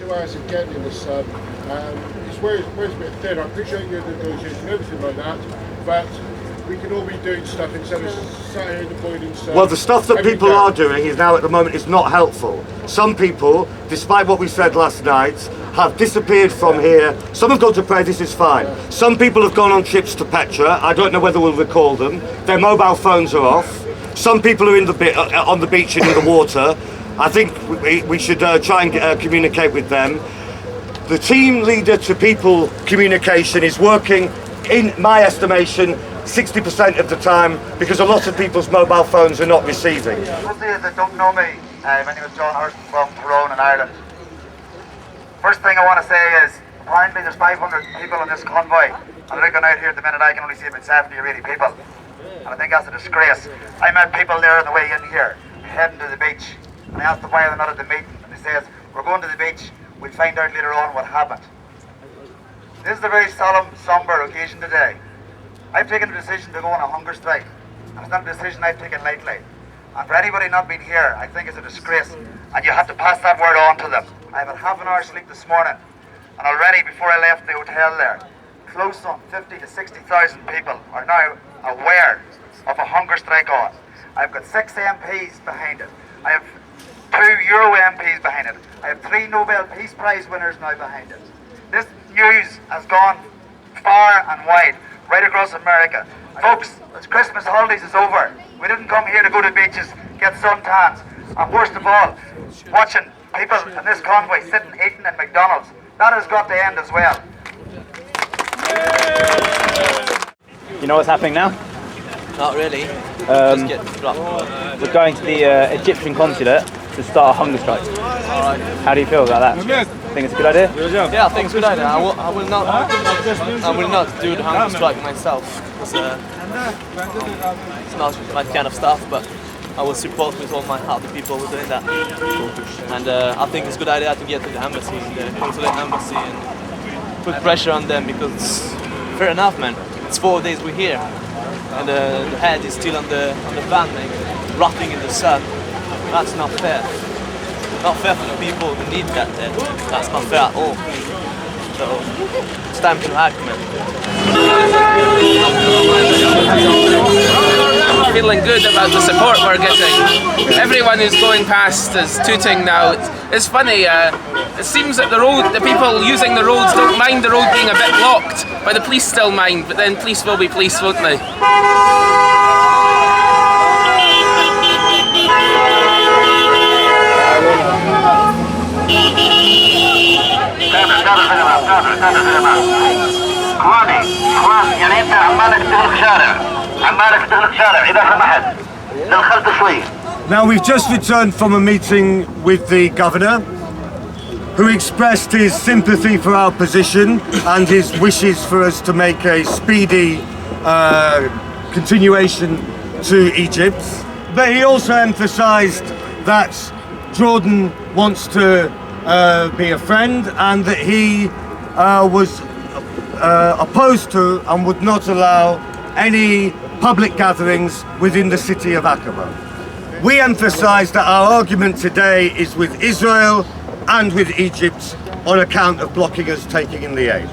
the ways of getting in the sun. It's where it's a bit thin. I appreciate your negotiation and everything like that, but we can all be doing stuff instead of sat here in the boiling sun. Well, the stuff that people are doing is now at the moment is not helpful. Some people, despite what we said last night, have disappeared from here. Some have gone to pray, this is fine. Some people have gone on trips to Petra. I don't know whether we'll recall them. Their mobile phones are off. Some people are in on the beach and in the water. I think we should try and communicate with them. The team leader to people communication is working, in my estimation, 60% of the time, because a lot of people's mobile phones are not receiving. Those that don't know me, my name is John Hurst from Tyrone in Ireland. First thing I want to say is, apparently there's 500 people in this convoy. I'm looking out here at the minute, I can only see about 70 or 80 people. And I think that's a disgrace. I met people there on the way in here, heading to the beach. And I asked them why they're not at the meeting. And they says, we're going to the beach, we'll find out later on what happened. This is a very solemn, somber occasion today. I've taken a decision to go on a hunger strike. And it's not a decision I've taken lightly. And for anybody not being here, I think it's a disgrace. And you have to pass that word on to them. I had half an hour's sleep this morning. And already before I left the hotel there, close on 50 to 60,000 people are now aware of a hunger strike on. I've got 6 MPs behind it. I have 2 Euro MPs behind it. I have 3 Nobel Peace Prize winners now behind it. This news has gone far and wide, right across America. Folks, the Christmas holidays is over. We didn't come here to go to beaches, get suntans, and worst of all, watching people in this convoy sitting eating at McDonald's. That has got to end as well. You know what's happening now? Not really. Just get dropped. We're going to the Egyptian consulate to start a hunger strike. Alright. How do you feel about that? Think it's a good idea? Yeah, I think it's a good idea. I will not do the hunger strike myself. It's not my kind of stuff, but I will support with all my heart the people who are doing that. And I think it's a good idea to get to the embassy, the consulate embassy, and put pressure on them, because fair enough, man. It's 4 days we're here, and the head is still on the van, man, rotting in the sun. That's not fair. Not fair for the people who need that head. That's not fair at all. So it's time to act, man. I'm feeling good about the support we're getting. Everyone who's going past is tooting now. It's funny, it seems that the people using the roads don't mind the road being a bit blocked, but the police still mind, but then police will be police, won't they? Now, we've just returned from a meeting with the governor, who expressed his sympathy for our position and his wishes for us to make a speedy continuation to Egypt. But he also emphasized that Jordan wants to be a friend, and that he was opposed to and would not allow any public gatherings within the city of Aqaba. We emphasize that our argument today is with Israel and with Egypt on account of blocking us taking in the aid.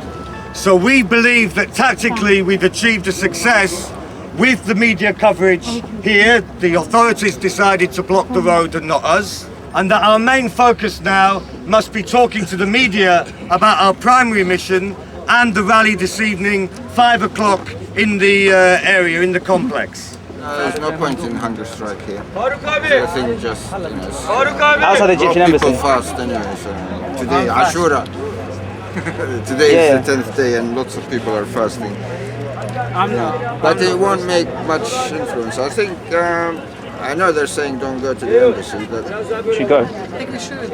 So we believe that tactically we've achieved a success with the media coverage here. The authorities decided to block the road and not us, and that our main focus now must be talking to the media about our primary mission and the rally this evening, 5 o'clock in the area, in the complex. There's no point in hunger strike here. I think just, outside the Egyptian embassy. People fast anyway, so today, Ashura. Today is the 10th day and lots of people are fasting. But it won't make much influence. I think, I know they're saying don't go to the embassy, but We should go. I think we should.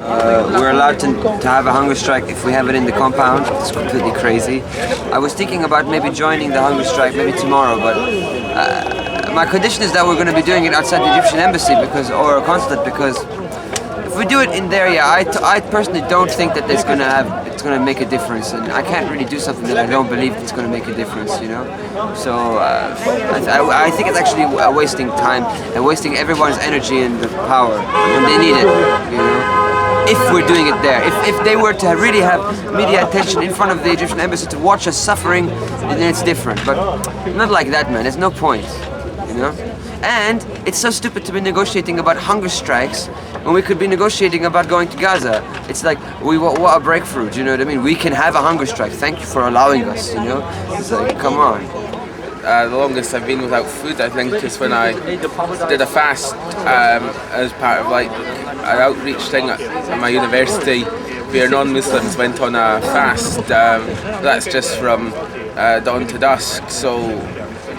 We're allowed to have a hunger strike if we have it in the compound. It's completely crazy. I was thinking about maybe joining the hunger strike maybe tomorrow, but my condition is that we're going to be doing it outside the Egyptian embassy or a consulate, because if we do it in there, I personally don't think that it's going to make a difference, and I can't really do something that I don't believe it's going to make a difference, you know. So I think it's actually wasting time and wasting everyone's energy and the power when they need it, you know. if we're doing it there. If they were to really have media attention in front of the Egyptian embassy to watch us suffering, then it's different. But not like that, man. There's no point, you know? And it's so stupid to be negotiating about hunger strikes when we could be negotiating about going to Gaza. It's like, what a breakthrough, do you know what I mean? We can have a hunger strike. Thank you for allowing us, you know? It's like, come on. The longest I've been without food, I think, is when I did a fast as part of like an outreach thing at my university, where non-Muslims went on a fast. That's just from dawn to dusk, so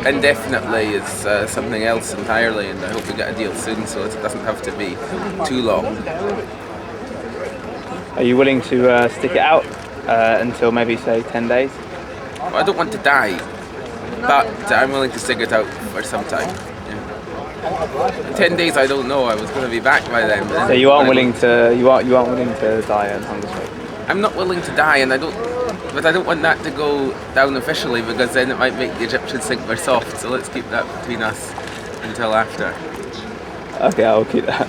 indefinitely is something else entirely, and I hope we get a deal soon so it doesn't have to be too long. Are you willing to stick it out until maybe say 10 days? Well, I don't want to die, but I'm willing to stick it out for some time. Yeah. 10 days, I don't know. I was going to be back by then. So you aren't willing to die on hunger strike? I'm not willing to die, and I don't want that to go down officially, because then it might make the Egyptians think we're soft. So let's keep that between us until after. Okay, I'll keep that.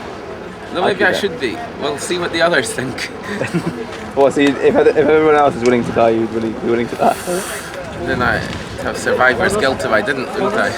No, maybe I should be. We'll see what the others think. Well, see, if everyone else is willing to die, you'd be willing to die. Then I have survivor's guilt if I didn't, wouldn't I?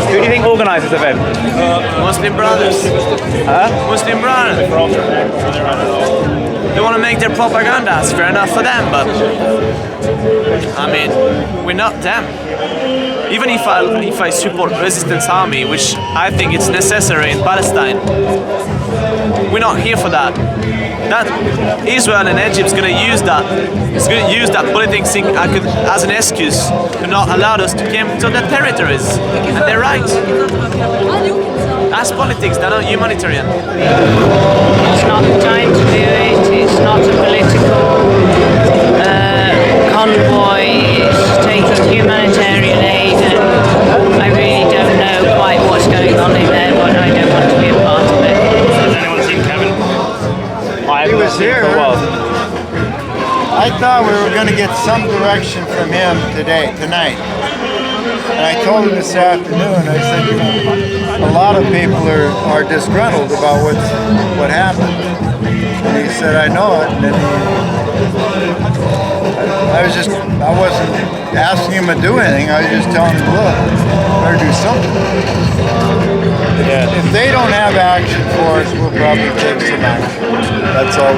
Who do you think organises this event? Muslim Brothers. Huh? Muslim Brothers. They want to make their propaganda. It's fair enough for them, but I mean, we're not them. Even if I support resistance army, which I think it's necessary in Palestine, we're not here for that. That Israel and Egypt is going to use that. It's going to use that politics thing as an excuse to not allow us to come to their territories, and they're right. That's politics. They're not humanitarian. It's not the time to do it. It's not a political convoy. It's taking humanitarian aid, and I really don't know quite what's going on in there, but I don't want to be a part of it. Has anyone seen Kevin? He was here. I thought we were going to get some direction from him tonight. And I told him this afternoon, I said, you know, a lot of people are disgruntled about what happened. And he said, I know it. And then I wasn't asking him to do anything. I was just telling him, look, better do something. Yeah. If they don't have action for us, we'll probably take some action. That's all.